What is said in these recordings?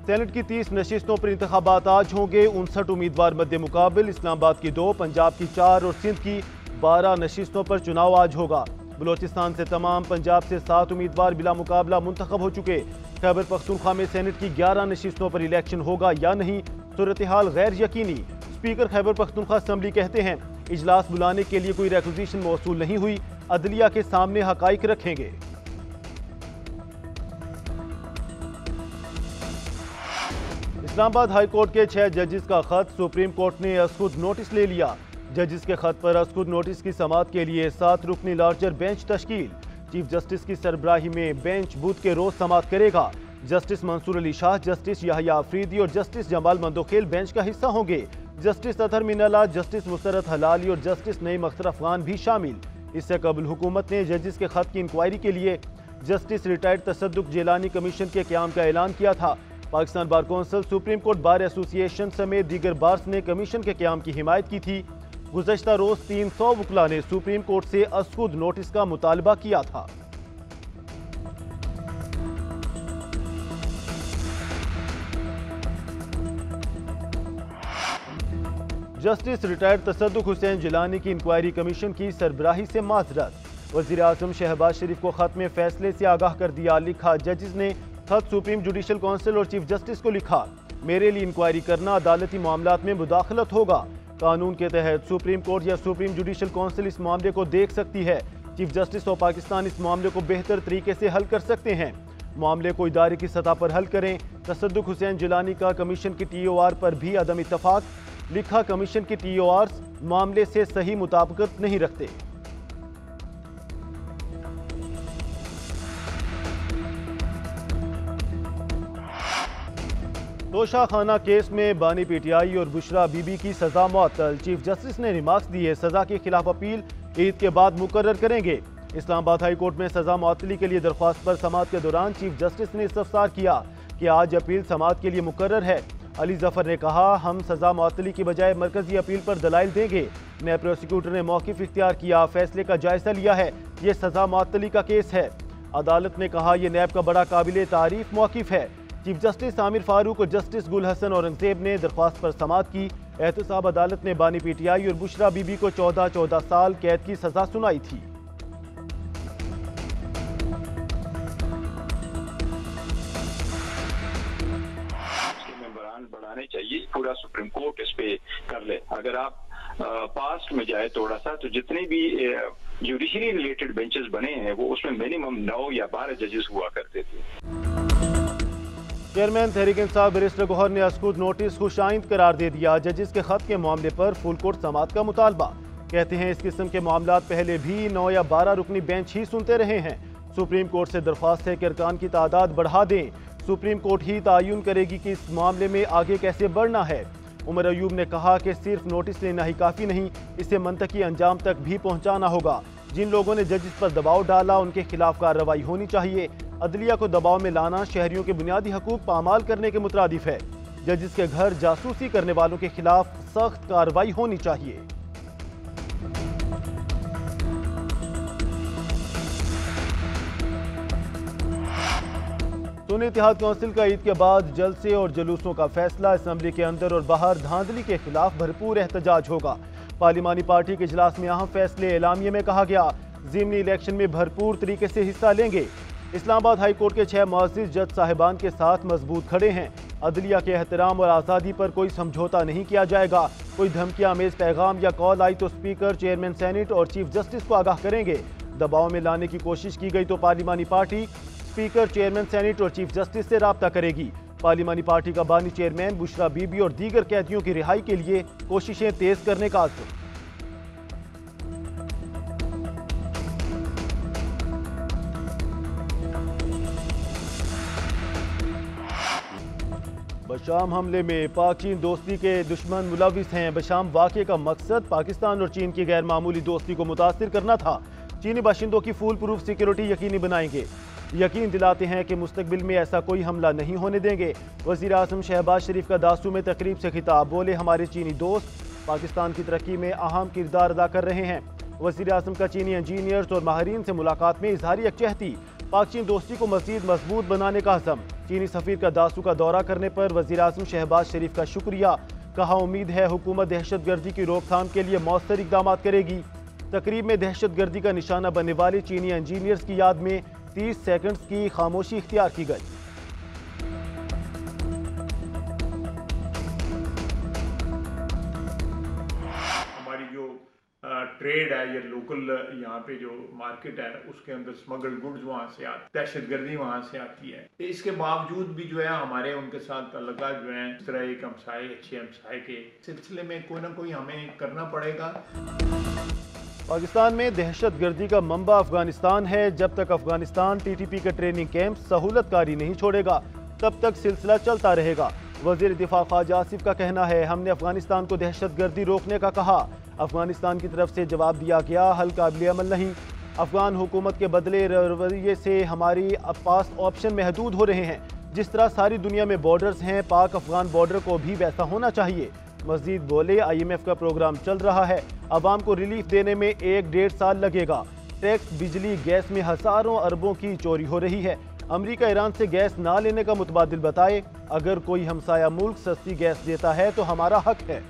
Senate की 30 नशिस्तों पर इंतखाबात आज होंगे। 59 उम्मीदवार मध्य मुकाबिल। इस्लामाबाद की 2, पंजाब की 4 और सिंध की 12 नशिस्तों पर चुनाव आज होगा। बलोचिस्तान से तमाम, पंजाब से 7 उम्मीदवार बिला मुकाबला मुंतखब हो चुके। खैबर पख्तूनख्वा में सेनेट की 11 नशिस्तों पर इलेक्शन होगा या नहीं, सूरत हाल गैर यकीनी। स्पीकर खैबर पख्तूनख्वा असम्बली कहते हैं इजलास बुलाने के लिए कोई रिक्विजिशन मौसूल नहीं हुई, अदलिया के सामने हकाइक रखेंगे। इस्लामाबाद हाई कोर्ट के 6 जजेस का खत सुप्रीम कोर्ट ने असखुद नोटिस ले लिया। जजेस के खत पर असखुद नोटिस की समाअत के लिए 7 रुकनी लार्जर बेंच तश्कील। चीफ जस्टिस की सरबराही में बेंच बुध के रोज समाअत करेगा। जस्टिस मंसूर अली शाह, जस्टिस याहिया अफरीदी और जस्टिस जमाल मंदोखेल बेंच का हिस्सा होंगे। जस्टिस अतहर मिनल्ला, जस्टिस मुसरत हलाली और जस्टिस नईम अख्तर अफगान भी शामिल। इससे कबल हुकूमत ने जजेस के खत की इंक्वायरी के लिए जस्टिस रिटायर्ड तसद्दुक जेलानी कमीशन के क़याम का ऐलान किया था। Pakistan bar council, supreme court bar association समेत दीगर बार्स ने कमीशन के क़याम की हिमायत की थी। गुज़श्ता रोज 300 वकला ने सुप्रीम कोर्ट से असखुद नोटिस का मुतालबा किया था। जस्टिस रिटायर्ड तसद्दुक हुसैन जिलानी की इंक्वायरी कमीशन की सरबराही से माजरत। वज़ीर आज़म शहबाज शरीफ को खत में फैसले से आगाह कर दिया। लिखा, जजेस ने खत सुप्रीम जुडिशल काउंसिल और चीफ जस्टिस को लिखा, मेरे लिए इंक्वायरी करना अदालती मामलात में मुदाखलत होगा। कानून के तहत सुप्रीम कोर्ट या सुप्रीम जुडिशल काउंसिल इस मामले को देख सकती है। चीफ जस्टिस और पाकिस्तान इस मामले को बेहतर तरीके से हल कर सकते हैं। मामले को इदारे की सतह पर हल करें। तसद्दुक हुसैन जिलानी का कमीशन की TOR पर भी अदम इत्तफाक। लिखा, कमीशन की TORs मामले से सही मुताबिकत नहीं रखते। तोशा खाना केस में बानी PTI और बुशरा बीबी की सजा मुअत्तल। चीफ जस्टिस ने रिमार्क्स दिए, सजा के खिलाफ अपील ईद के बाद मुकर्रर करेंगे। इस्लामाबाद हाई कोर्ट में सजा मुअत्तली के लिए दरख्वास्त पर समाअत के दौरान चीफ जस्टिस ने इस्तफसार किया कि आज अपील समाअत के लिए मुकर्रर है। अली जफर ने कहा, हम सजा मुअत्तली की बजाय मरकजी अपील पर दलाइल देंगे। नए प्रोसिक्यूटर ने मौक़िफ़ इख्तियार किया, फैसले का जायजा लिया है। ये सजा मुअत्तली का केस है। अदालत ने कहा, यह नैब का बड़ा काबिल तारीफ मौक़िफ़ है। चीफ जस्टिस आमिर फारूक और जस्टिस गुल हसन औरंगजेब ने दरख्वास्त पर समाअत की। एहतसाब अदालत ने बानी PTI और बुशरा बीबी को 14 साल कैद की सजा सुनाई थी। बढ़ाने चाहिए, पूरा सुप्रीम कोर्ट इस पे कर ले। अगर आप पास्ट में जाए थोड़ा सा, तो जितने भी जुडिशरी रिलेटेड बेंचेस बने हैं वो उसमें मिनिमम 9 या 12 जजेस हुआ करते थे। चेयरमैन तहरीक इंसाफ बैरिस्टर गौहर ने असखुद नोटिस खुशाइंद करार दे दिया। जजेस के खत के मामले पर फुल कोर्ट समाअत का मुतालबा। कहते हैं इस किस्म के मामलात पहले भी 9 या 12 रुकनी बेंच ही सुनते रहे हैं। सुप्रीम कोर्ट से दरख्वास्त है कि अरकान की तादाद बढ़ा दें। सुप्रीम कोर्ट ही तयन करेगी कि इस मामले में आगे कैसे बढ़ना है। उमर अयूब ने कहा कि सिर्फ नोटिस लेना ही काफ़ी नहीं, इसे मंतकी अंजाम तक भी पहुँचाना होगा। जिन लोगों ने जजेस पर दबाव डाला उनके खिलाफ कार्रवाई होनी चाहिए। अदलिया को दबाव में लाना शहरियों के बुनियादी हकूक पामाल करने के मुतरादिफ है। जजेस के घर जासूसी करने वालों के खिलाफ सख्त कार्रवाई होनी चाहिए। सुन्नी इत्तेहाद काउंसिल का ईद के बाद जलसे और जुलूसों का फैसला। असम्बली के अंदर और बाहर धांधली के खिलाफ भरपूर एहतजाज होगा। पार्लिमानी पार्टी के इजलास में अहम फैसले। एलामिये में कहा गया, ज़िमनी इलेक्शन में भरपूर तरीके से हिस्सा लेंगे। इस्लामाबाद हाई कोर्ट के 6 मुअज़्ज़िज़ जज साहिबान के साथ मजबूत खड़े हैं। अदलिया के एहतराम और आज़ादी पर कोई समझौता नहीं किया जाएगा। कोई धमकी आमेज पैगाम या कॉल आई तो स्पीकर, चेयरमैन सेनेट और चीफ जस्टिस को आगाह करेंगे। दबाव में लाने की कोशिश की गई तो पार्लिमानी पार्टी स्पीकर, चेयरमैन सेनेट और चीफ जस्टिस से राब्ता करेगी। पार्लिमानी पार्टी का बानी चेयरमैन बुशरा बीबी और दीगर कैदियों की रिहाई के लिए कोशिशें तेज करने का आज़म। बशाम हमले में पाक चीन दोस्ती के दुश्मन मुलविस हैं। बशाम वाक़े का मकसद पाकिस्तान और चीन की गैर मामूली दोस्ती को मुतासिर करना था। चीनी बाशिंदों की फूल प्रूफ सिक्योरिटी यकीनी बनाएंगे। यकीन दिलाते हैं कि मुस्तकबिल में ऐसा कोई हमला नहीं होने देंगे। वज़ीर आज़म शहबाज शरीफ का दासू में तकरीब से खिताब। बोले, हमारे चीनी दोस्त पाकिस्तान की तरक्की में अहम किरदार अदा कर रहे हैं। वज़ीर आज़म का चीनी इंजीनियर्स और माहिरीन से मुलाकात में इजहारी यकजहती। पाक चीन दोस्ती को मजीद मजबूत बनाने का अज़म। चीनी सफीर का दासू का दौरा करने पर वज़ीर आज़म शहबाज शरीफ का शुक्रिया। कहा उम्मीद है हुकूमत दहशतगर्दी की रोकथाम के लिए मौसर इकदाम करेगी। तकरीब में दहशतगर्दी का निशाना बनने वाले चीनी इंजीनियर्स की याद में 30 सेकंड्स की खामोशी इख्तियार की गई। हमारी जो ट्रेड है या लोकल यहाँ पे जो मार्केट है उसके अंदर स्मगल्ड गुड्स वहाँ से आती, दहशतगर्दी वहाँ से आती है। तो इसके बावजूद भी जो है हमारे उनके साथ तल्लुकात जो हैं इस तरह एक हमसाए अच्छे हमसाए के सिलसिले में कोई ना कोई हमें करना पड़ेगा। पाकिस्तान में दहशतगर्दी का मंबा अफगानिस्तान है। जब तक अफगानिस्तान TTP के ट्रेनिंग कैंप सहूलतकारी नहीं छोड़ेगा तब तक सिलसिला चलता रहेगा। वजीर दिफा ख्वाजा आसिफ का कहना है, हमने अफगानिस्तान को दहशतगर्दी रोकने का कहा। अफगानिस्तान की तरफ से जवाब दिया गया, हल काबिल अमल नहीं। अफगान हुकूमत के बदले रवैये से हमारी पास ऑप्शन महदूद हो रहे हैं। जिस तरह सारी दुनिया में बॉर्डर्स हैं, पाक अफगान बॉर्डर को भी वैसा होना चाहिए। मजीद बोले, IMF का प्रोग्राम चल रहा है, अवाम को रिलीफ देने में 1-1.5 साल लगेगा। टैक्स, बिजली, गैस में हजारों अरबों की चोरी हो रही है। अमेरिका ईरान से गैस ना लेने का मुतबादिल बताए। अगर कोई हमसाया मुल्क सस्ती गैस देता है तो हमारा हक है।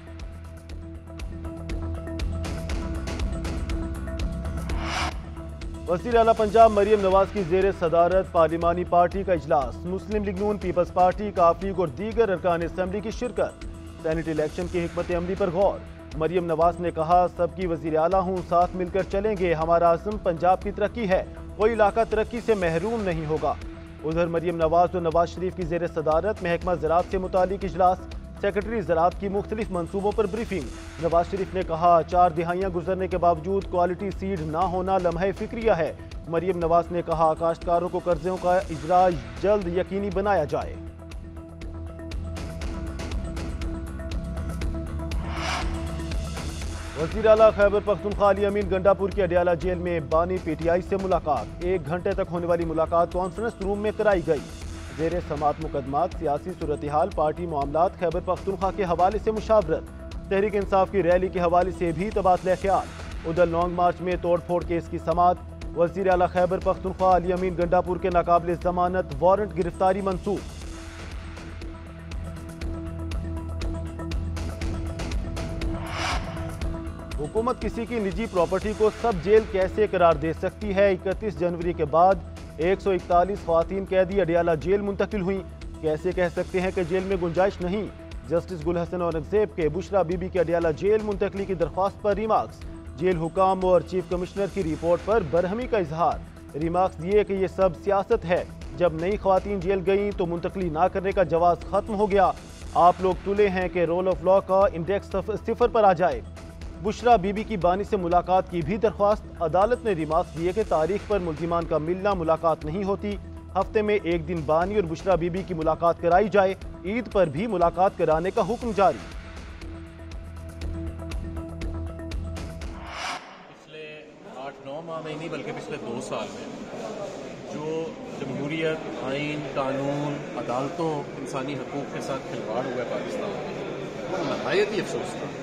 वज़ीर आला पंजाब मरियम नवाज की ज़ेर सदारत पार्लिमानी पार्टी का इजलास। मुस्लिम लीग नून, पीपल्स पार्टी, काफ लीग और दीगर अरकान असम्बली की शिरकत। सेनेट इलेक्शन की हिकमत अमली पर गौर। मरियम नवाज ने कहा, सबकी वज़ीर आला हूँ, साथ मिलकर चलेंगे। हमारा आज़म पंजाब की तरक्की है, कोई इलाका तरक्की से महरूम नहीं होगा। उधर मरियम नवाज और नवाज शरीफ की ज़ेर सदारत महकमा ज़राअत से मुतालिक इजलास। सेक्रेटरी ज़राअत की मुख्तलिफ मनसूबों पर ब्रीफिंग। नवाज शरीफ ने कहा, 4 दिहाइयाँ गुजरने के बावजूद क्वालिटी सीड ना होना लम्हे फिक्रिया है। मरियम नवाज ने कहा, काश्तकारों को कर्जों का इजरा जल्द यकीनी बनाया जाए। वज़ीर आला खैबर पख्तूनख्वा अली अमीन गंडापुर की अडियाला जेल में बानी PTI से मुलाकात। 1 घंटे तक होने वाली मुलाकात कॉन्फ्रेंस रूम में कराई गई। ज़ेर समात मुकदमात, सियासी सूरत हाल, पार्टी मामलात, खैबर पख्तूनख्वा के हवाले से मुशावरत। तहरीक इंसाफ की रैली के हवाले से भी तबादला ख्याल। उधर लॉन्ग मार्च में तोड़फोड़ केस की समात। वज़ीर आला खैबर पख्तूनख्वा अली अमीन गंडापुर के नाकाबिल जमानत वारंट गिरफ्तारी मंसूख। हुकूमत किसी की निजी प्रॉपर्टी को सब जेल कैसे करार दे सकती है? 31 जनवरी के बाद 141 ख्वातीन कैदी अडियाला जेल मुंतकिल हुई। कैसे कह सकते हैं कि जेल में गुंजाइश नहीं? जस्टिस गुल हसन औरंगजेब के बुशरा बीबी के अडियाला जेल मुंतकली की दरख्वास्त पर रिमार्क्स। जेल हुकाम और चीफ कमिश्नर की रिपोर्ट पर बरहमी का इजहार। रिमार्क्स दिए कि ये सब सियासत है। जब नई ख्वातीन जेल गई तो मुंतकली ना करने का जवाब खत्म हो गया। आप लोग तुले हैं कि रोल ऑफ लॉ का इंडेक्स 0 पर आ जाए। बुशरा बीबी की बानी से मुलाकात की भी दरख्वास्त। अदालत ने रिमार्क्स दिए कि तारीख पर मुल्जिमान का मिलना मुलाकात नहीं होती। हफ्ते में 1 दिन बानी और बुशरा बीबी की मुलाकात कराई जाए। ईद पर भी मुलाकात कराने का हुक्म जारी। पिछले 8-9 माह में नहीं बल्कि पिछले 2 साल में जो जमहूरियत, आइन, कानून, अदालतों, इंसानी हकूक़ के साथ खिलवाड़ हुआ है पाकिस्तान में, वो नहायत ही अफसोस था।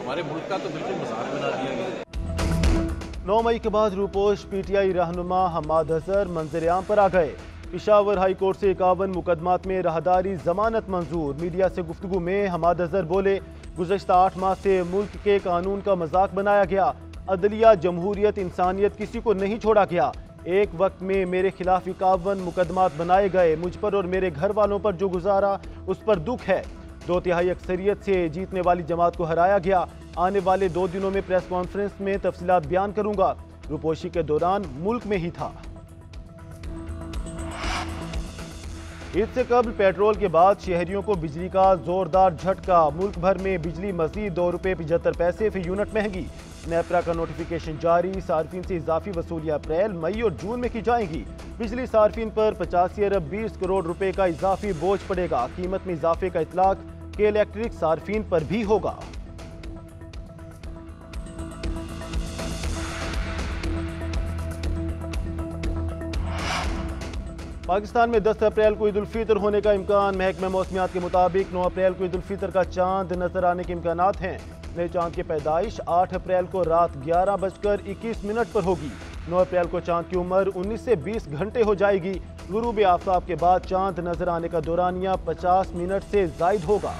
हमारे मुल्क का तो बिल्कुल मजाक बना दिया गया। 9 मई के बाद रूपोश PTI रहनुमा हमाद अजहर मंजर-ए-आम पर आ गए। पेशावर हाई कोर्ट से 51 मुकदमात में राहदारी जमानत मंजूर। मीडिया से गुफ्तगू में हमाद अजहर बोले, गुज़श्ता 8 माह से मुल्क के कानून का मजाक बनाया गया। अदलिया, जमहूरियत, इंसानियत किसी को नहीं छोड़ा गया। एक वक्त में मेरे खिलाफ 51 मुकदमात बनाए गए। मुझ पर और मेरे घर वालों पर जो गुजारा उस पर दुख है। 2/3 अक्सरियत से जीतने वाली जमात को हराया गया। आने वाले 2 दिनों में प्रेस कॉन्फ्रेंस में तफसीलात बयान करूंगा। रूपोशी के दौरान मुल्क में ही था। ईद से कबल पेट्रोल के बाद शहरियों को बिजली का जोरदार झटका। मुल्क भर में बिजली मजीद ₹2.75 फी यूनिट महंगी। नेपरा का नोटिफिकेशन जारी। सार्फिन से इजाफी वसूलियां अप्रैल, मई और जून में की जाएंगी। बिजली सार्फिन पर 85 अरब 20 करोड़ रुपए का इजाफी बोझ पड़ेगा। कीमत में इजाफे का इतलाक के इलेक्ट्रिक सार्फिन पर भी होगा। पाकिस्तान में 10 अप्रैल को ईद उल फितर होने का इम्कान। महकमा मौसमियात के मुताबिक 9 अप्रैल को ईद उल फितर का चांद नजर आने के इम्कानात हैं। नए चांद की पैदाइश 8 अप्रैल को रात 11:21 पर होगी। 9 अप्रैल को चांद की उम्र 19 से 20 घंटे हो जाएगी। गुरूब आफ्ताब के बाद चांद नजर आने का दौरानिया 50 मिनट से जायद होगा।